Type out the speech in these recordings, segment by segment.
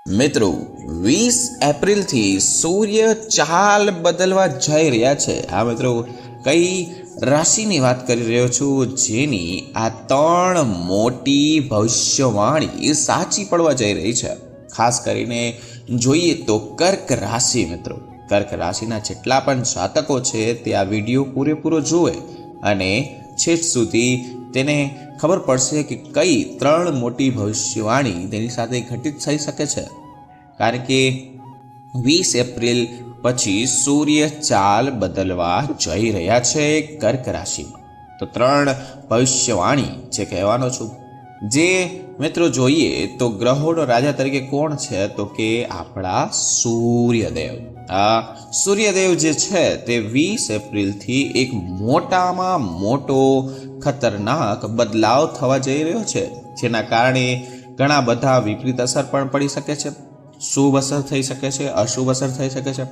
મિત્રો 20 એપ્રિલથી સૂર્ય ચાલ બદલવા જઈ રહ્યા છે। આ મિત્રો કઈ રાશિની વાત કરી રહ્યો છું જેની આ ત્રણ મોટી ભવિષ્યવાણી સાચી પડવા જઈ રહી છે। ખાસ કરીને જોઈએ તો કર્ક રાશિ। મિત્રો કર્ક રાશિના જેટલા પણ જાતકો છે તે આ વિડીયો પૂરેપૂરો જુએ અને છેક સુધી તેને ખબર પડશે કે કઈ ત્રણ મોટી ભવિષ્યવાણી તેની સાથે ઘટિત થઈ શકે છે। કારણ કે 20 એપ્રિલ પછી સૂર્ય ચાલ બદલવા જઈ રહ્યા છે કર્ક રાશિમાં। તો ત્રણ ભવિષ્યવાણી જે કહેવાનો છું, જે મિત્રો જોઈએ તો ગ્રહોનો રાજા તરીકે કોણ છે તો કે આપણા સૂર્યદેવ। આ સૂર્યદેવ જે છે તે 20 એપ્રિલથી એક મોટામાં મોટો ખતરનાક બદલાવ થવા જઈ રહ્યો છે, જેના કારણે ઘણા બધા વિપરીત અસર પણ પડી શકે છે, શુભ અસર થઈ શકે છે, અશુભ અસર થઈ શકે છે।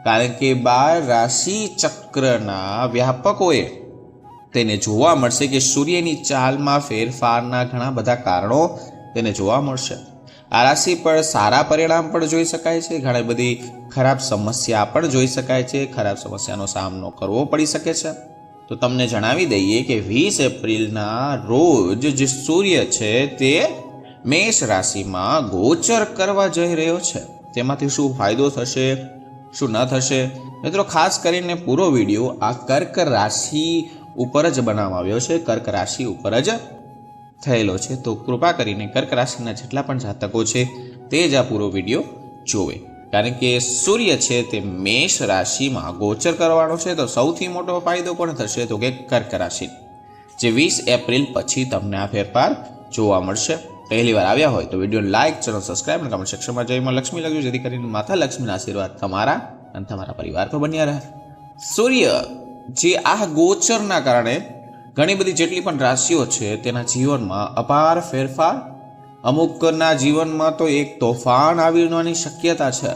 કારણ કે 12 રાશિ ચક્રના વ્યાપકોએ તેને જોવા મળશે કે સૂર્યની ચાલમાં ફેરફારના ઘણા બધા કારણો તેને જોવા મળશે। આ રાશિ પર સારા પરિણામ પણ જોઈ શકાય છે, ઘણી બધી ખરાબ સમસ્યા પણ જોઈ શકાય છે, ખરાબ સમસ્યાનો સામનો કરવો પડી શકે છે। તો તમને જણાવી દઈએ કે 20 એપ્રિલના રોજ જે સૂર્ય છે તે મેષ રાશિમાં ગોચર કરવા જઈ રહ્યો છે। તેમાંથી શું ફાયદો થશે, શું ન થશે, મિત્રો ખાસ કરીને પૂરો વિડીયો આ કર્ક રાશિ ઉપર જ બનાવવામાં આવ્યો છે, કર્ક રાશિ ઉપર જ થયેલો છે। તો કૃપા કરીને કર્ક રાશિના જેટલા પણ જાતકો છે તે જ આ પૂરો વિડીયો જોવે। કારણ કે સૂર્ય છે તે મેષ રાશિમાં ગોચર કરવાનો છે। તો સૌથી મોટો ફાયદો કોણ થશે તો કે કર્ક રાશિ, જે 20 એપ્રિલ પછી તમને આ ફેરફાર જોવા મળશે। પહેલી વાર આવ્યા હોય તો વિડીયો લાઇક, ચેનલ સબસ્ક્રાઇબ અને કમેન્ટ સેક્શનમાં જયમાં લક્ષ્મી લખજો, જેથી કરીને માતા લક્ષ્મીના આશીર્વાદ તમારા અને તમારા પરિવાર પર બન્યા રહે। સૂર્ય જે આ ગોચરના કારણે ઘણી બધી જેટલી પણ રાશિઓ છે તેના જીવનમાં અપાર ફેરફાર, અમુકના જીવનમાં તો એક તોફાન આવવાની શક્યતા છે।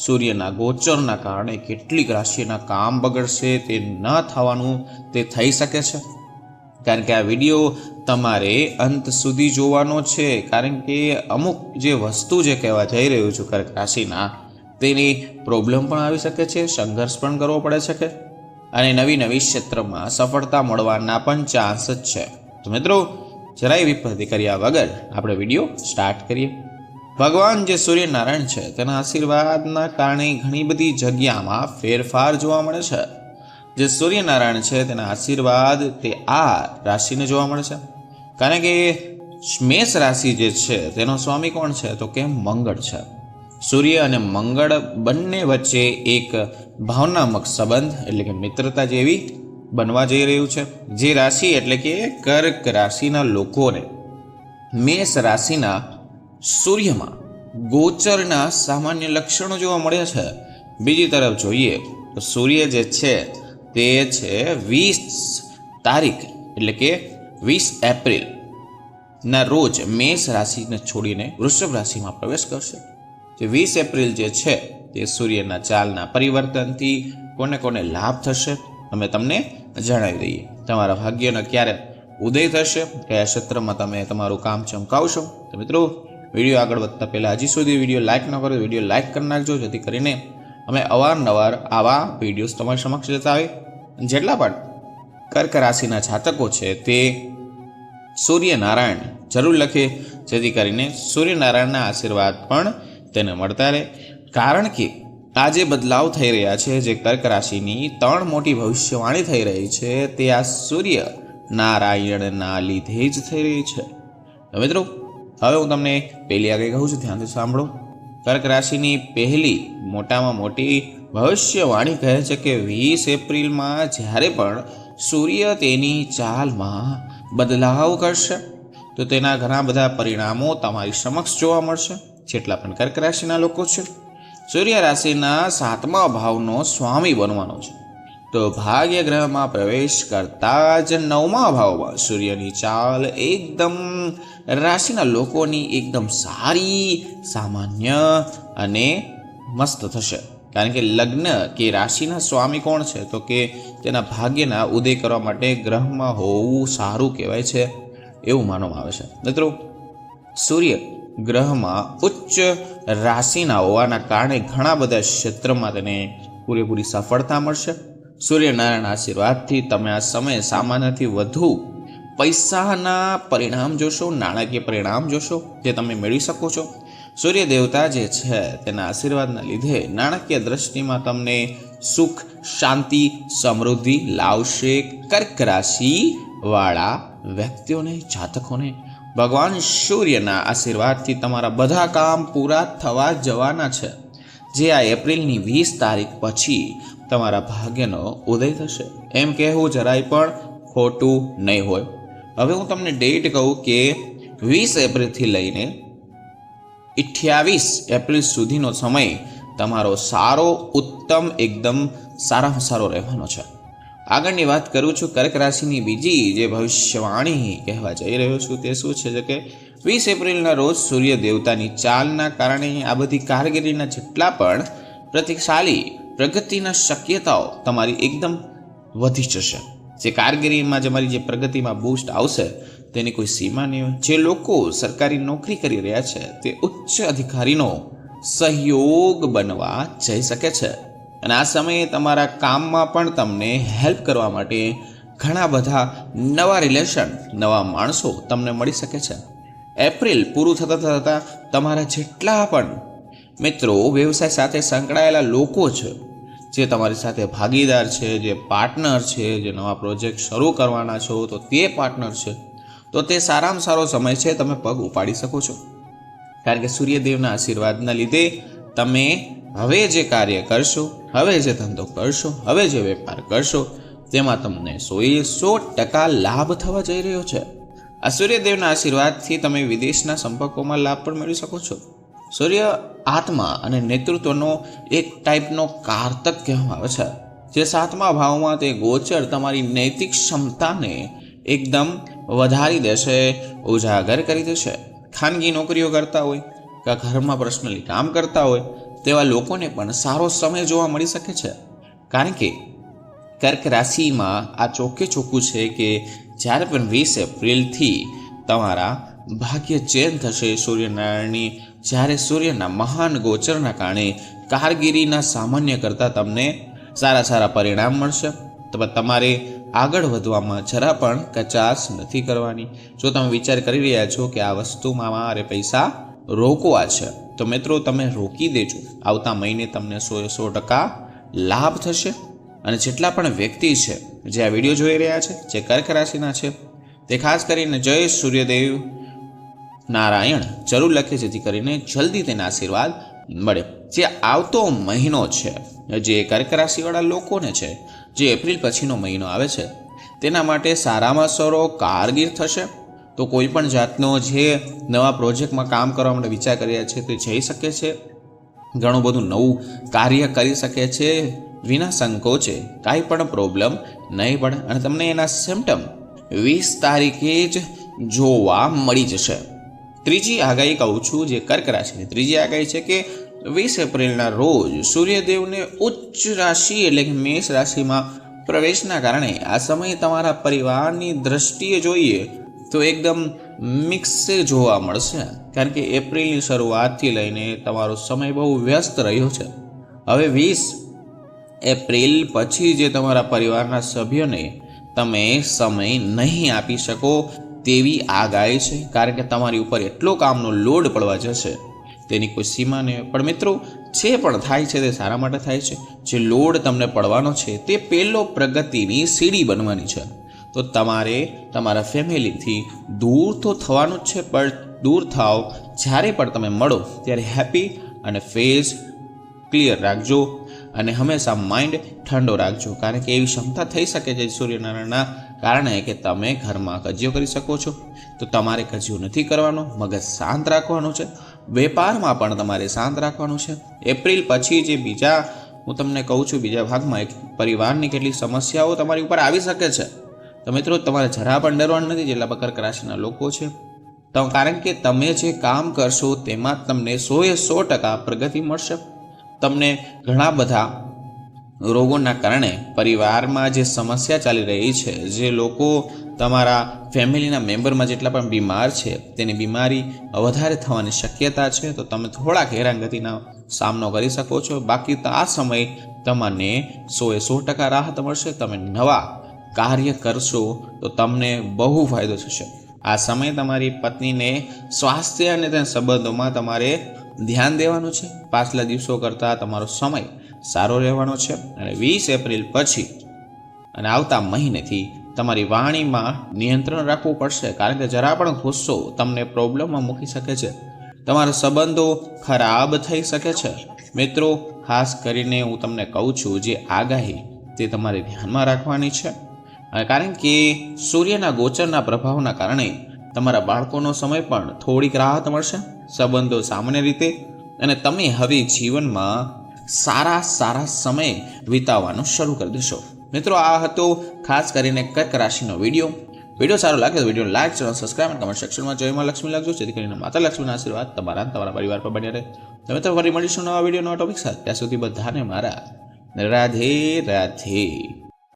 સૂર્યના ગોચરના કારણે કેટલીક રાશિના કામ બગડશે, તે ન થવાનું તે થઈ શકે છે। કારણ કે આ વિડીયો તમારે અંત સુધી જોવાનો છે, કારણ કે અમુક જે વસ્તુ જે કહેવા જઈ રહ્યું છું કર્ક રાશિના, તેની પ્રોબ્લેમ પણ આવી શકે છે, સંઘર્ષ પણ કરવો પડે શકે અને નવી નવી ક્ષેત્રમાં સફળતા મળવાના પણ ચાન્સ જ છે। તો મિત્રો જરાય વિપત્તિ કર્યા વગર આપણે વિડીયો સ્ટાર્ટ કરીએ। ભગવાન જે સૂર્યનારાયણ છે તેના આશીર્વાદના કારણે ઘણી બધી જગ્યામાં ફેરફાર જોવા મળે છે। જે સૂર્યનારાયણ છે તેના આશીર્વાદ તે આ રાશિને જોવા મળે છે। કારણ કે મેષ રાશિ જે છે તેનો સ્વામી કોણ છે તો કે મંગળ છે। સૂર્ય અને મંગળ બંને વચ્ચે એક ભાવનાત્મક સંબંધ એટલે કે મિત્રતા જેવી બનવા જઈ રહ્યું છે। જે રાશિ એટલે કે કર્ક રાશિના લોકોને મેષ રાશિના સૂર્યમાં ગોચરના સામાન્ય લક્ષણો જોવા મળ્યા છે। બીજી તરફ જોઈએ તો સૂર્ય જે છે તે છે 20 તારીખ એટલે કે 20 એપ્રિલ ના રોજ મેષ રાશિને છોડીને વૃષભ રાશિમાં પ્રવેશ કરશે। જે 20 એપ્રિલ જે છે તે સૂર્યના ચાલના પરિવર્તનથી કોને કોને લાભ થશે અમે તમને જણાવી દઈએ। તમારા ભાગ્યનો ક્યારે ઉદય થશે, કયા ક્ષેત્રમાં તમે તમારું કામ ચમકાવશો। તો મિત્રો વિડીયો આગળ વધતા પહેલાં હજી સુધી વિડીયો લાઇક ન કરો, વિડીયો લાઇક કરી નાખજો, જેથી કરીને અમે અવારનવાર આવા વિડીયોઝ તમારી સમક્ષ લેતા આવે। જેટલા પણ કર્ક રાશિના જાતકો છે તે સૂર્યનારાયણ જરૂર લખે, જેથી કરીને સૂર્યનારાયણના આશીર્વાદ પણ તેને મળતા રહે। કારણ કે આ જે બદલાવ થઈ રહ્યા છે, જે કર્ક રાશિની ત્રણ મોટી ભવિષ્યવાણી થઈ રહી છે, તે આ સૂર્ય નારાયણના લીધે જ થઈ રહી છે। તો મિત્રો હવે હું તમને પહેલી આગળ કહું છું, ધ્યાનથી સાંભળો। કર્ક રાશિની પહેલી મોટામાં મોટી ભવિષ્યવાણી કહે છે કે 20 એપ્રિલમાં જ્યારે પણ સૂર્ય તેની ચાલમાં બદલાવ કરશે તો તેના ઘણા બધા પરિણામો તમારી સમક્ષ જોવા મળશે। જેટલા પણ કર્ક રાશિના લોકો છે, સૂર્ય રાશિના 7મા ભાવનો સ્વામી બનવાનો છે। તો ભાગ્ય ગ્રહમાં પ્રવેશ કરતા જ 9મા ભાવમાં સૂર્યની ચાલ એકદમ રાશિના લોકોની એકદમ સારી, સામાન્ય અને મસ્ત થશે। કારણ કે લગ્ન કે રાશિના સ્વામી કોણ છે તો કે તેના ભાગ્યના ઉદય કરવા માટે ગ્રહમાં હોવું સારું કહેવાય છે, એવું માનવામાં આવે છે। મિત્રો સૂર્ય ગ્રહમાં ઉચ્ચ રાશિના હોવાના કારણે ઘણા બધા ક્ષેત્રમાં તેને પૂરેપૂરી સફળતા મળશે. સૂર્યનારાયણ આશીર્વાદથી તમે આ સમયે સામાન્યથી વધુ પૈસાના પરિણામ જોશો, નાણાકીય પરિણામ જોશો જે તમે મેળવી શકો છો. સૂર્ય દેવતા જે છે તેના આશીર્વાદના લીધે નાણાકીય દ્રષ્ટિમાં તમને સુખ, શાંતિ, સમૃદ્ધિ લાવશે. કર્ક રાશિ વાળા વ્યક્તિઓને, જાતકોને ભગવાન સૂર્યના આશીર્વાદથી તમારા બધા કામ પૂરા થવા જવાના છે, જે આ એપ્રિલની 20 તારીખ પછી તમારા ભાગ્યનો ઉદય થશે. એમ કહેવું જરાય પણ ખોટું નહીં હોય. હવે હું તમને ડેટ કહું કે 20 એપ્રિલથી લઈને 28 એપ્રિલ સુધીનો સમય તમારો સારો, ઉત્તમ, એકદમ સારામાં સારો રહેવાનો છે. આગળની વાત કરું છું કર્ક રાશિની બીજી જે ભવિષ્યવાણી કહેવા જઈ રહ્યો છું તે શું છે કે 20 એપ્રિલના રોજ સૂર્ય દેવતાની ચાલના કારણે આ બધી કારકિર્દીના જેટલા પણ પ્રતિશાળી પ્રગતિના શક્યતાઓ તમારી એકદમ વધી જશે. જે કારકિર્દીમાં તમારી જે પ્રગતિમાં બૂસ્ટ આવશે તેની કોઈ સીમા નહીં હોય. જે લોકો સરકારી નોકરી કરી રહ્યા છે તે ઉચ્ચ અધિકારીનો સહયોગ બનવા જઈ શકે છે. અને આ સમયે તમારા કામમાં પણ તમને હેલ્પ કરવા માટે ઘણા બધા નવા રિલેશન, નવા માણસો તમને મળી શકે છે. એપ્રિલ પૂરું થતાં તમારા જેટલા પણ મિત્રો વ્યવસાય સાથે સંકળાયેલા લોકો છે, જે તમારી સાથે ભાગીદાર છે, જે પાર્ટનર છે, જે નવા પ્રોજેક્ટ શરૂ કરવાના છો તો તે પાર્ટનર છે, તો તે સારામાં સારો સમય છે, તમે પગ ઉપાડી શકો છો. કારણ કે સૂર્યદેવના આશીર્વાદના લીધે તમે હવે જે કાર્ય કરશો, હવે જે ધંધો કરશો, હવે જે વેપાર કરશો તેમાં તમને 100% લાભ થવા જઈ રહ્યો છે. આ સૂર્યદેવના આશીર્વાદથી તમે વિદેશના સંપર્કોમાં લાભ પણ મેળવી શકો છો. સૂર્ય આત્મા અને નેતૃત્વનો એક ટાઈપનો કારતક કહેવામાં આવે છે, જે 7મા ભાવમાં તે ગોચર તમારી નૈતિક ક્ષમતાને એકદમ વધારી દેશે, ઉજાગર કરી દેશે. ખાનગી નોકરીઓ કરતા હોય કે ઘરમાં પર્સનલી કામ કરતા હોય તેવા લોકોને પણ સારો સમય જોવા મળી શકે છે. કારણ કે કર્ક રાશિમાં આ ચોખ્ખે ચોખ્ખું છે કે જ્યારે પણ 20 એપ્રિલથી તમારા ભાગ્ય ચેન્જ થશે સૂર્યનારાયણની, જ્યારે સૂર્યના મહાન ગોચરના કારણે કારગિરીના સામાન્ય કરતાં તમને સારા પરિણામ મળશે. તમારે આગળ વધવામાં જરા પણ કચાશ નથી કરવાની. જો તમે વિચાર કરી રહ્યા છો કે આ વસ્તુમાં મારે પૈસા રોકવા છે તો મિત્રો તમે રોકી દેજો. આવતા મહિને તમને 100% લાભ થશે. અને જેટલા પણ વ્યક્તિ છે જે આ વિડીયો જોઈ રહ્યા છે, જે કર્ક રાશિના છે, તે ખાસ કરીને જય સૂર્યદેવ નારાયણ જરૂર લખે, જેથી કરીને જલ્દી તેના આશીર્વાદ મળે. જે આવતો મહિનો છે જે કર્ક રાશિવાળા લોકોને છે, જે એપ્રિલ પછીનો મહિનો આવે છે તેના માટે સારામાં સારો કારગીર થશે. તો કોઈ પણ જાતનો જે નવા પ્રોજેક્ટમાં કામ કરવા માટે વિચાર કર્યા છે તે જઈ શકે છે. ઘણું બધું નવું કાર્ય કરી શકે છે વિના સંકોચે. કાંઈ પણ પ્રોબ્લેમ નહીં પડે અને તમને એના સિમ્પટમ 20 તારીખે જ જોવા મળી જશે. ત્રીજી આગાહી કહું છું, જે કર્ક રાશિની ત્રીજી આગાહી છે કે 20 એપ્રિલના રોજ સૂર્યદેવને ઉચ્ચ રાશિ એટલે કે મેષ રાશિમાં પ્રવેશના કારણે આ સમય તમારા પરિવારની દ્રષ્ટિએ જોઈએ તો એકદમ મિક્સ જોવા મળશે. કારણ કે એપ્રિલની શરૂઆતથી લઈને તમારો સમય બહુ વ્યસ્ત રહ્યો છે. હવે 20 એપ્રિલ પછી જે તમારા પરિવારના સભ્યોને તમે સમય નહીં આપી શકો તેવી આગાહી છે. કારણ કે તમારી ઉપર એટલો કામનો લોડ પડવા જશે તેની કોઈ સીમા નહીં. પણ મિત્રો જે પણ થાય છે તે સારા માટે થાય છે. જે લોડ તમને પડવાનો છે તે પહેલો પ્રગતિની સીડી બનવાની છે. તો તમારે તમારા ફેમિલીથી દૂર તો થવાનું જ છે, પણ દૂર થાવ જ્યારે પણ તમે મળો ત્યારે હેપી અને ફેસ ક્લિયર રાખજો અને હંમેશા માઇન્ડ ઠંડો રાખજો. કારણ કે એવી ક્ષમતા થઈ શકે છે સૂર્યનારાયણના કારણે કે તમે ઘરમાં કજિયો કરી શકો છો. તો તમારે કજિયો નથી કરવાનો, મગજ શાંત રાખવાનું છે. વેપારમાં પણ તમારે શાંત રાખવાનું છે. એપ્રિલ પછી જે બીજા હું તમને કહું છું બીજા ભાગમાં એક પરિવારની કેટલીક સમસ્યાઓ તમારી ઉપર આવી શકે છે. તો મિત્રો તમારે જરા પણ ડરવાનું નથી જેટલા કર્ક રાશિના લોકો છે. તો કારણ કે તમે જે કામ કરશો તેમાં તમને 100% પ્રગતિ મળશે. તમને ઘણા બધા રોગોના કારણે પરિવારમાં જે સમસ્યા ચાલી રહી છે, જે લોકો તમારા ફેમિલીના મેમ્બરમાં જેટલા પણ બીમાર છે તેની બીમારી વધારે થવાની શક્યતા છે, તો તમે થોડાક હેરાનગતિનો સામનો કરી શકો છો. બાકી તો આ સમય તમને 100% રાહત મળશે. તમે નવા કાર્ય કરશો તો તમને બહુ ફાયદો થશે. આ સમય તમારી પત્નીને સ્વાસ્થ્ય અને તેના સંબંધોમાં તમારે ધ્યાન દેવાનું છે. પાછલા દિવસો કરતાં તમારો સમય સારો રહેવાનો છે. અને 20 એપ્રિલ પછી અને આવતા મહિનેથી તમારી વાણીમાં નિયંત્રણ રાખવું પડશે, કારણ કે જરા પણ ગુસ્સો તમને પ્રોબ્લેમમાં મૂકી શકે છે. તમારા સંબંધો ખરાબ થઈ શકે છે. મિત્રો, ખાસ કરીને હું તમને કહું છું, જે આગાહી તે તમારે ધ્યાનમાં રાખવાની છે. કારણ કે સૂર્યના ગોચરના પ્રભાવના કારણે તમારા બાળકોનો સમય પણ થોડીક રાહત મળશે, સંબંધો સામાન્ય રીતે, અને તમે હવે જીવનમાં સારા સમય વિતાવવાનું શરૂ કરી દેશો. મિત્રો, આ હતો ખાસ કરીને કર્ક રાશિનો વિડીયો સારો લાગે તો વિડીયો લાઈક, ચેનલ સબસ્ક્રાઈબ અને કમેન્ટ સેક્શનમાં જય માં લક્ષ્મી લખજો, જેથી કરીને માતા લક્ષ્મીના આશીર્વાદ તમારા અને તમારા પરિવાર પર બન્યા રહે. તમે તો ફરી મળીશું નવા વિડીયો, નવા ટોપિક સાથે. ત્યાં સુધી બધાને મારા રાધે રાધે.